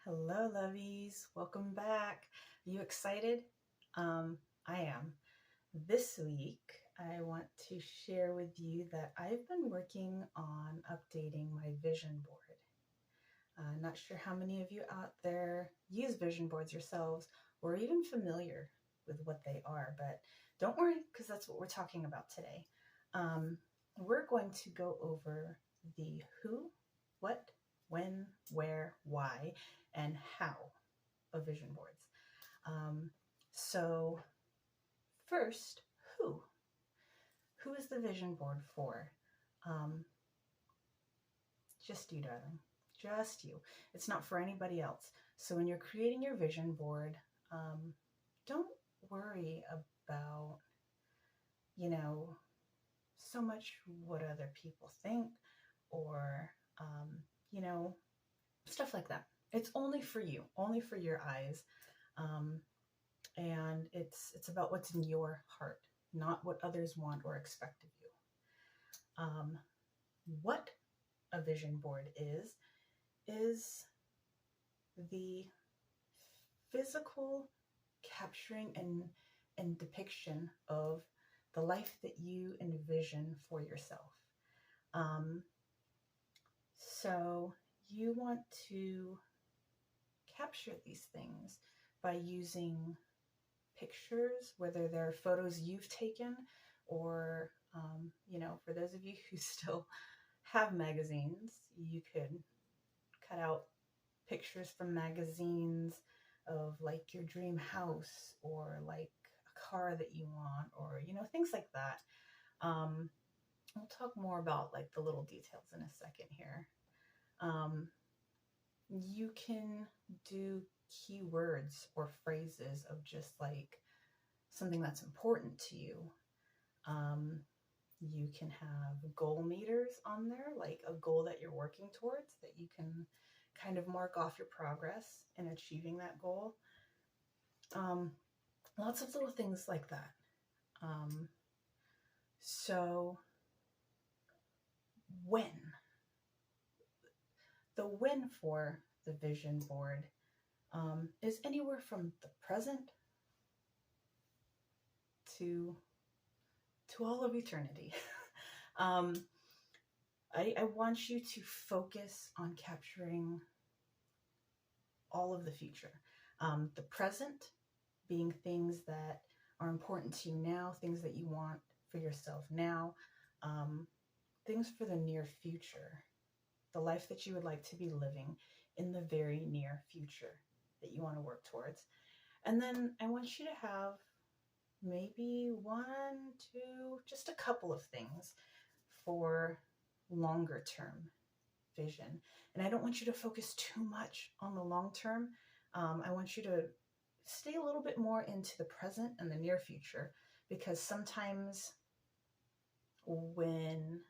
Hello, lovies. Welcome back. Are you excited? I am. This week, I want to share with you that I've been working on updating my vision board. Not sure how many of you out there use vision boards yourselves or even familiar with what they are, but don't worry, because that's what we're talking about today. We're going to go over the who, what, when, where, why, and how of vision boards. So first, who? Who is the vision board for? Just you, darling. Just you. It's not for anybody else. So when you're creating your vision board, don't worry about, so much what other people think or, stuff like that. It's only for you, only for your eyes. And it's about what's in your heart, not what others want or expect of you. What a vision board is the physical capturing and depiction of the life that you envision for yourself. So you want to capture these things by using pictures, whether they're photos you've taken or, for those of you who still have magazines, you could cut out pictures from magazines of like your dream house or like a car that you want or, things like that. We'll talk more about like the little details in a second here. You can do keywords or phrases of just like something that's important to you. You can have goal meters on there, like a goal that you're working towards that you can kind of mark off your progress in achieving that goal. Lots of little things like that. So the when for the vision board is anywhere from the present to all of eternity. I want you to focus on capturing all of the future. The present being things that are important to you now, things that you want for yourself now, things for the near future, the life that you would like to be living in the very near future that you want to work towards. And then I want you to have maybe one, two, just a couple of things for longer term vision. And I don't want you to focus too much on the long term. I want you to stay a little bit more into the present and the near future, because sometimes when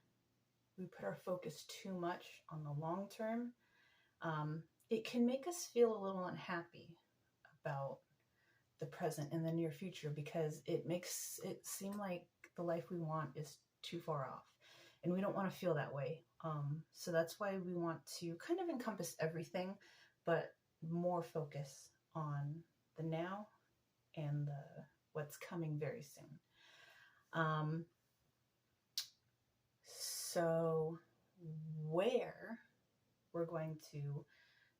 we put our focus too much on the long term, it can make us feel a little unhappy about the present and the near future, because it makes it seem like the life we want is too far off, and we don't want to feel that way. So that's why we want to kind of encompass everything, but more focus on the now and what's coming very soon. So where we're going to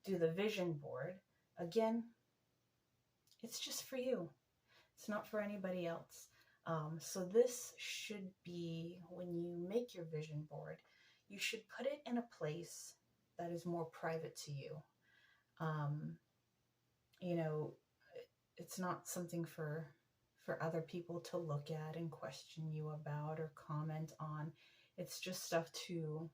do the vision board, again, it's just for you. It's not for anybody else. So this should be, when you make your vision board, you should put it in a place that is more private to you. It's not something for other people to look at and question you about or comment on. It's just stuff to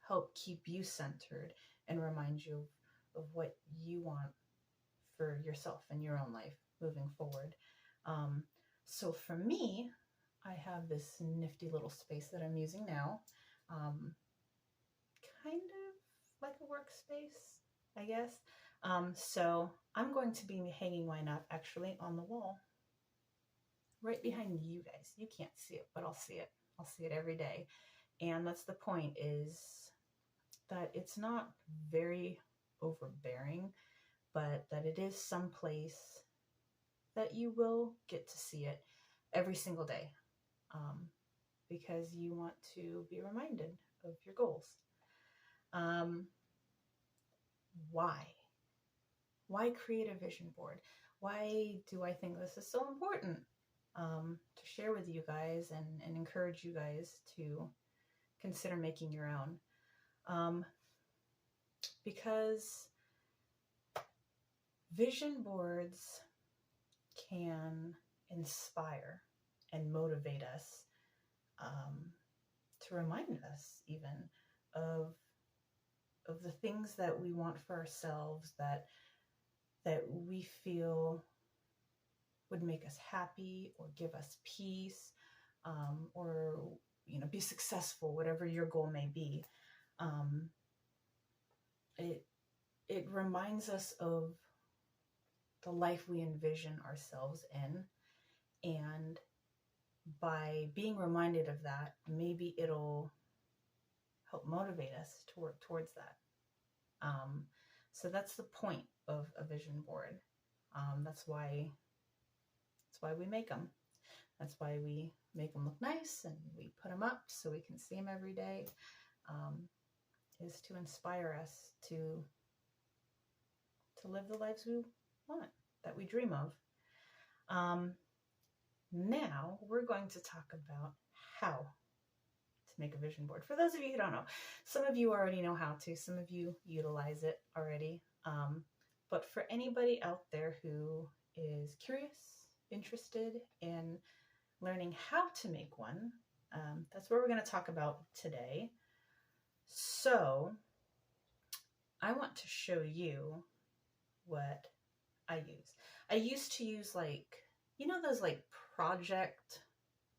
help keep you centered and remind you of what you want for yourself and your own life moving forward. So for me, I have this nifty little space that I'm using now, kind of like a workspace, I guess. So I'm going to be hanging mine up actually on the wall right behind you guys. You can't see it, but I'll see it. I'll see it every day. And that's the point, is that it's not very overbearing. but that it is someplace that you will get to see it every single day, because you want to be reminded of your goals. Why? Why create a vision board? Why do I think this is so important to share with you guys and encourage you guys to consider making your own? Because vision boards can inspire and motivate us, to remind us even of the things that we want for ourselves, that we feel would make us happy or give us peace, or be successful, whatever your goal may be. It reminds us of the life we envision ourselves in, and by being reminded of that, maybe it'll help motivate us to work towards that. So that's the point of a vision board. That's why we make them. That's why we make them look nice and we put them up so we can see them every day, is to inspire us to live the lives we want, that we dream of. Now we're going to talk about how to make a vision board. For those of you who don't know, some of you already know how to, some of you utilize it already. But for anybody out there who is curious, interested in learning how to make one, that's what we're going to talk about today. So I want to show you what I use. I used to use those project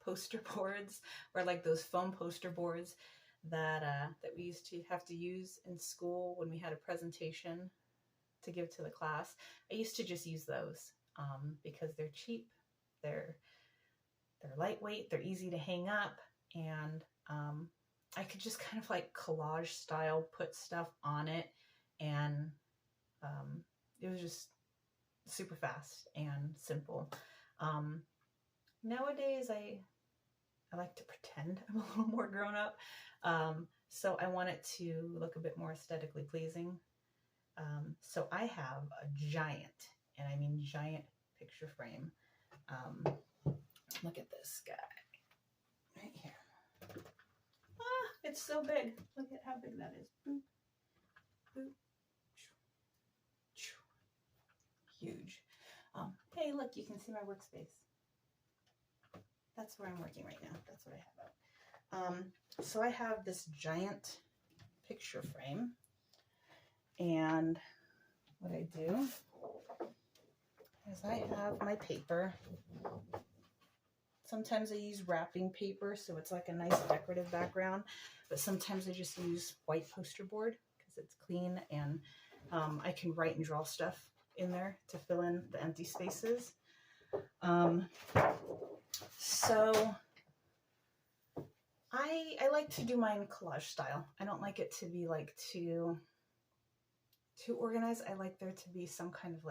poster boards, or those foam poster boards that we used to have to use in school when we had a presentation to give to the class. I used to just use those because they're cheap, they're lightweight, they're easy to hang up, and I could just kind of collage style put stuff on it, and it was just super fast and simple. Nowadays I like to pretend I'm a little more grown up, so I want it to look a bit more aesthetically pleasing. So I have a giant, and I mean giant, picture frame. Look at this guy right here. It's so big. Look at how big that is. Boop, boop. Huge. Hey, look, you can see my workspace. That's where I'm working right now. That's what I have out. So I have this giant picture frame, and what I do is I have my paper. Sometimes I use wrapping paper, so it's like a nice decorative background, but sometimes I just use white poster board because it's clean, and I can write and draw stuff in there to fill in the empty spaces. So I like to do mine collage style. I don't like it to be too organized. I like there to be some kind of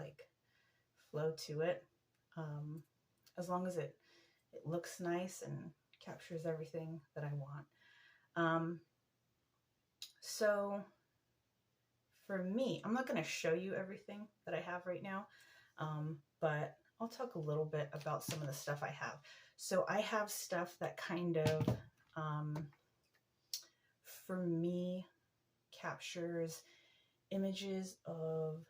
flow to it, as long as it looks nice and captures everything that I want. So for me, I'm not going to show you everything that I have right now, but I'll talk a little bit about some of the stuff I have. So I have stuff that kind of, for me, captures images of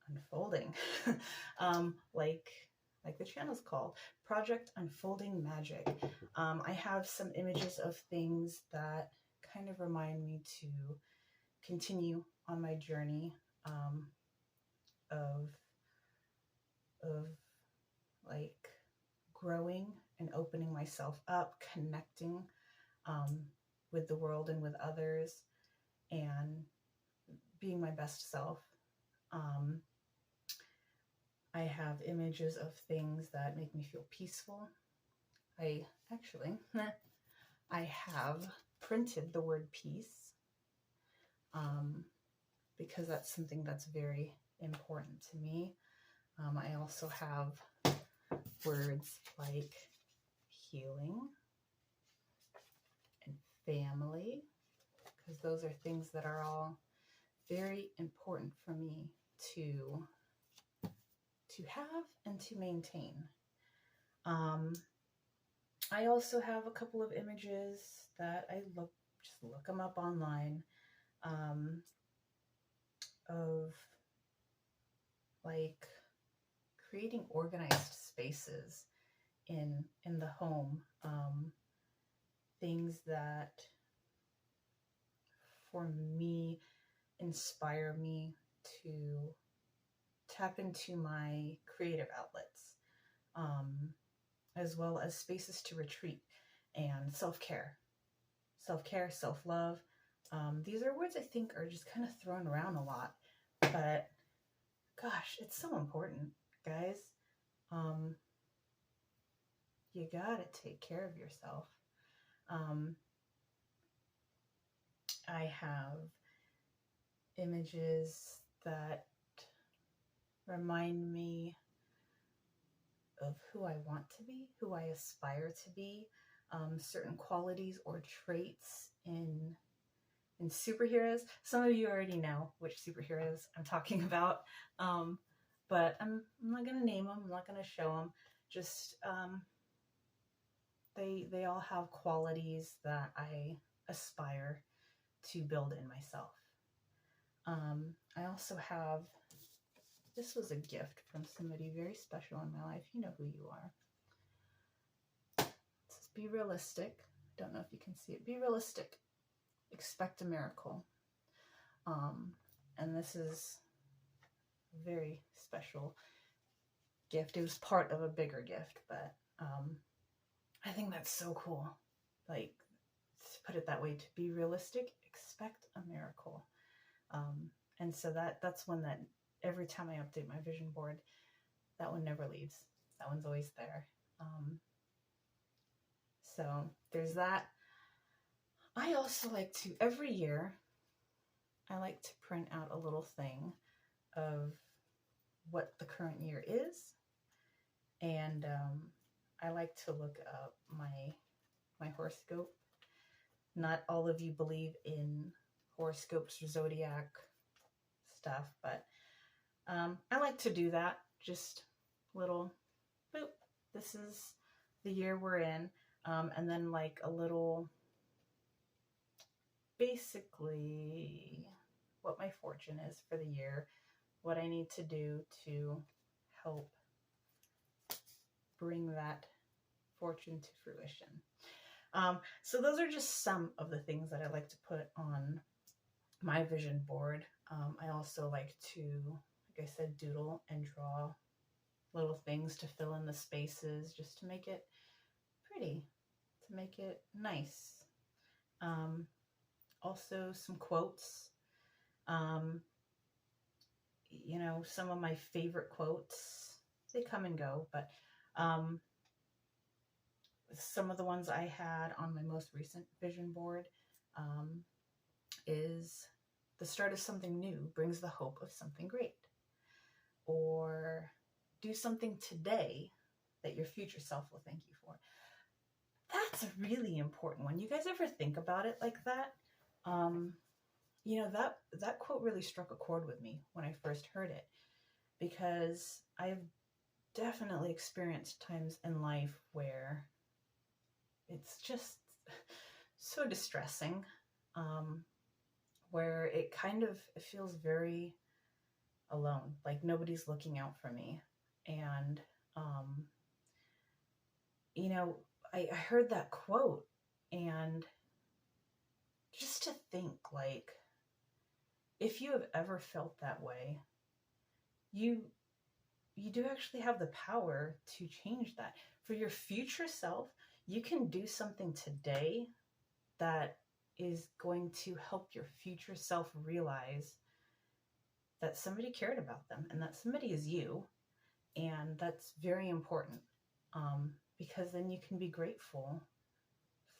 unfolding, like the channel's called, Project Unfolding Magic. I have some images of things that kind of remind me to continue on my journey of growing and opening myself up, connecting with the world and with others, and being my best self. I have images of things that make me feel peaceful. I have printed the word peace, because that's something that's very important to me. I also have words like healing and family, because those are things that are all very important for me to have and to maintain. I also have a couple of images that I just look them up online, of like creating organized spaces in the home, things that for me inspire me to tap into my creative outlets, as well as spaces to retreat and self-care, self-love. These are words I think are just kind of thrown around a lot, but gosh, it's so important, guys. You gotta take care of yourself. I have images that remind me of who I want to be, who I aspire to be, certain qualities or traits in superheroes. Some of you already know which superheroes I'm talking about, but I'm not going to name them. I'm not going to show them. Just they all have qualities that I aspire to build in myself. I also have, this was a gift from somebody very special in my life. You know who you are. It says, be realistic. Don't know if you can see it. Be realistic. Expect a miracle. And this is a very special gift. It was part of a bigger gift, but I think that's so cool. Like, to put it that way, to be realistic, expect a miracle. And so that's one that every time I update my vision board, that one never leaves. That one's always there. So there's that. I also like to, every year, I like to print out a little thing of what the current year is. And I like to look up my horoscope. Not all of you believe in horoscopes or zodiac stuff, but I like to do that. Just little boop, this is the year we're in, and then like a little, basically what my fortune is for the year, what I need to do to help bring that fortune to fruition. So those are just some of the things that I like to put on my vision board. I also like to, like I said, doodle and draw little things to fill in the spaces, just to make it pretty, to make it nice. Also some quotes. You know, some of my favorite quotes, they come and go, but some of the ones I had on my most recent vision board is, the start of something new brings the hope of something great. Or, do something today that your future self will thank you for. That's a really important one. You guys ever think about it like that? You know, that quote really struck a chord with me when I first heard it, because I've definitely experienced times in life where it's just so distressing, where it feels very alone, like nobody's looking out for me. And you know, I heard that quote, and just to think, like, if you have ever felt that way, you do actually have the power to change that. For your future self, you can do something today that is going to help your future self realize that somebody cared about them, and that somebody is you. And that's very important, because then you can be grateful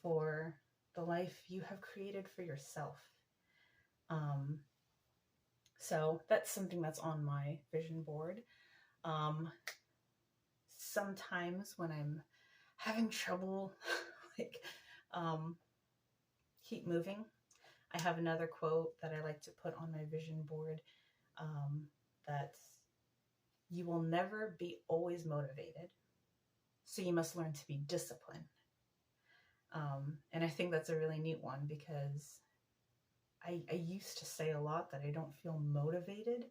for the life you have created for yourself. So that's something that's on my vision board. Um, Sometimes when I'm having trouble, like, um, keep moving, I have another quote that I like to put on my vision board. That's, you will never be always motivated, so you must learn to be disciplined. And I think that's a really neat one because I used to say a lot that I don't feel motivated.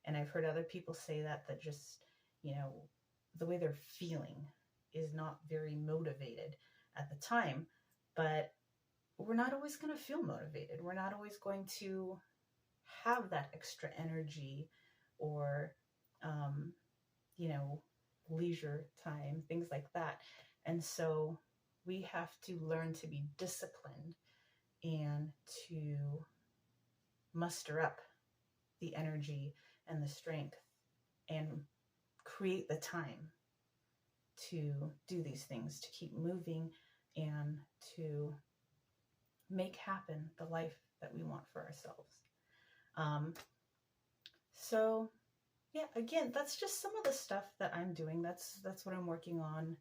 And I've heard other people say that just, you know, the way they're feeling is not very motivated at the time. But we're not always going to feel motivated. We're not always going to have that extra energy or, um, you know, leisure time, things like that. And so we have to learn to be disciplined and to muster up the energy and the strength and create the time to do these things, to keep moving and to make happen the life that we want for ourselves. So yeah, again, that's just some of the stuff that I'm doing. That's what I'm working on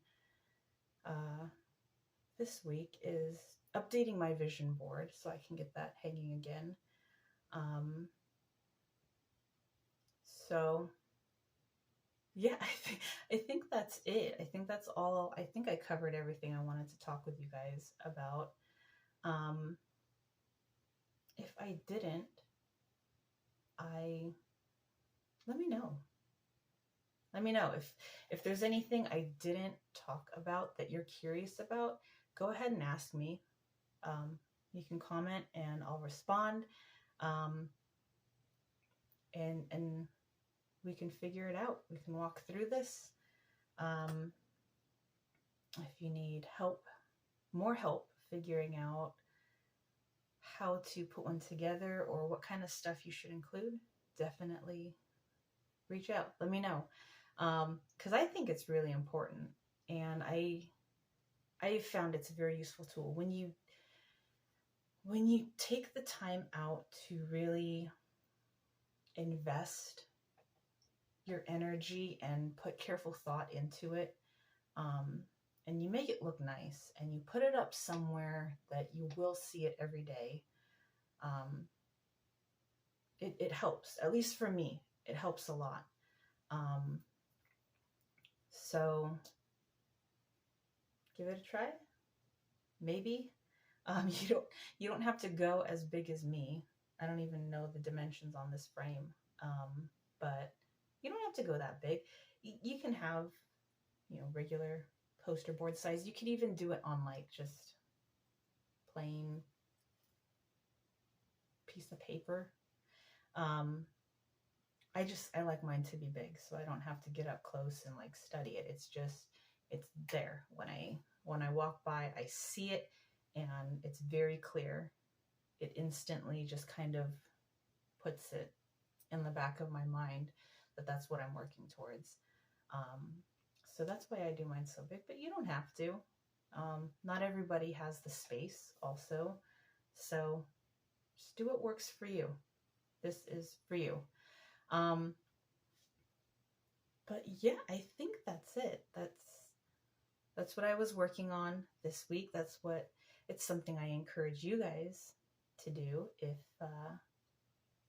this week, is updating my vision board so I can get that hanging again. So yeah, I think that's it. I think that's all. I think I covered everything I wanted to talk with you guys about. If I didn't, let me know. Let me know if there's anything I didn't talk about that you're curious about. Go ahead and ask me. You can comment and I'll respond. And we can figure it out. We can walk through this. If you need help, more help figuring out how to put one together or what kind of stuff you should include, definitely reach out. Let me know. Because I think it's really important. And I found it's a very useful tool. When you take the time out to really invest your energy and put careful thought into it, and you make it look nice and you put it up somewhere that you will see it every day, it helps. At least for me, it helps a lot. So give it a try. Maybe. You don't have to go as big as me. I don't even know the dimensions on this frame, but you don't have to go that big. You can have, regular poster board size. You could even do it on like just plain piece of paper. I like mine to be big, so I don't have to get up close and like study it. It's there. When I walk by, I see it and it's very clear. It instantly just kind of puts it in the back of my mind that that's what I'm working towards. So that's why I do mine so big, but you don't have to. Not everybody has the space also. So just do what works for you. This is for you. But yeah, I think that's it. That's what I was working on this week. It's something I encourage you guys to do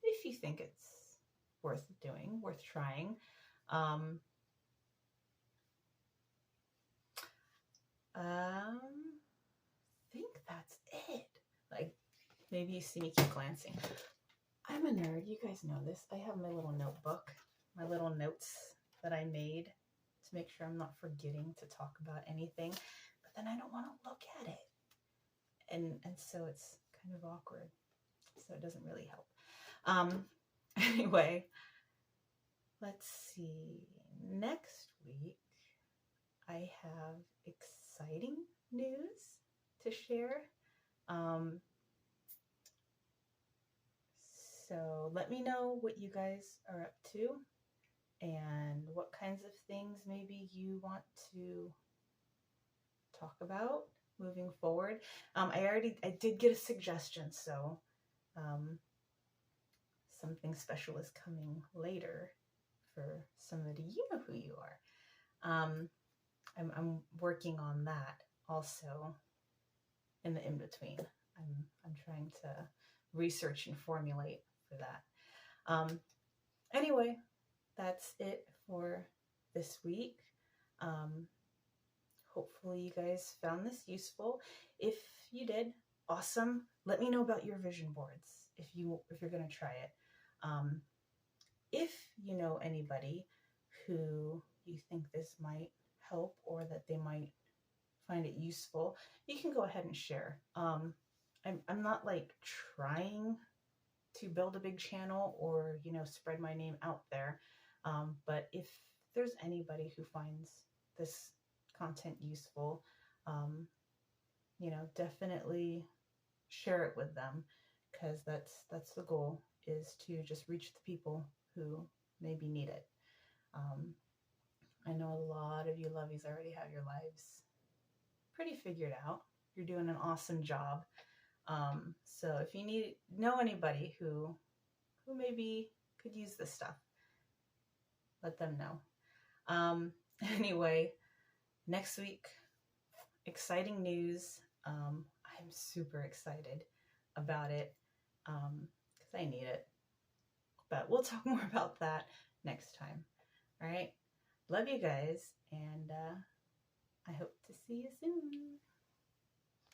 if you think it's worth doing, worth trying. I think that's it. Like, maybe you see me keep glancing. I'm a nerd. You guys know this. I have my little notebook, my little notes that I made to make sure I'm not forgetting to talk about anything. But then I don't want to look at it. And so it's kind of awkward. So it doesn't really help. Anyway, let's see. Next week, I have exciting news to share. So let me know what you guys are up to and what kinds of things maybe you want to talk about moving forward. I did get a suggestion, so something special is coming later for somebody, you know who you are. I'm working on that also in the in-between. I'm trying to research and formulate for that. Anyway, that's it for this week. Hopefully you guys found this useful. If you did, awesome. Let me know about your vision boards if you're gonna try it. If you know anybody who you think this might help or that they might find it useful, you can go ahead and share. I'm not like trying to build a big channel or, you know, spread my name out there. But if there's anybody who finds this content useful, you know, definitely share it with them, because that's the goal, is to just reach the people who maybe need it. I know a lot of you lovies already have your lives pretty figured out. You're doing an awesome job. So if you know anybody who maybe could use this stuff, let them know. Anyway, next week, exciting news. I'm super excited about it because I need it. But we'll talk more about that next time. All right. Love you guys, and I hope to see you soon.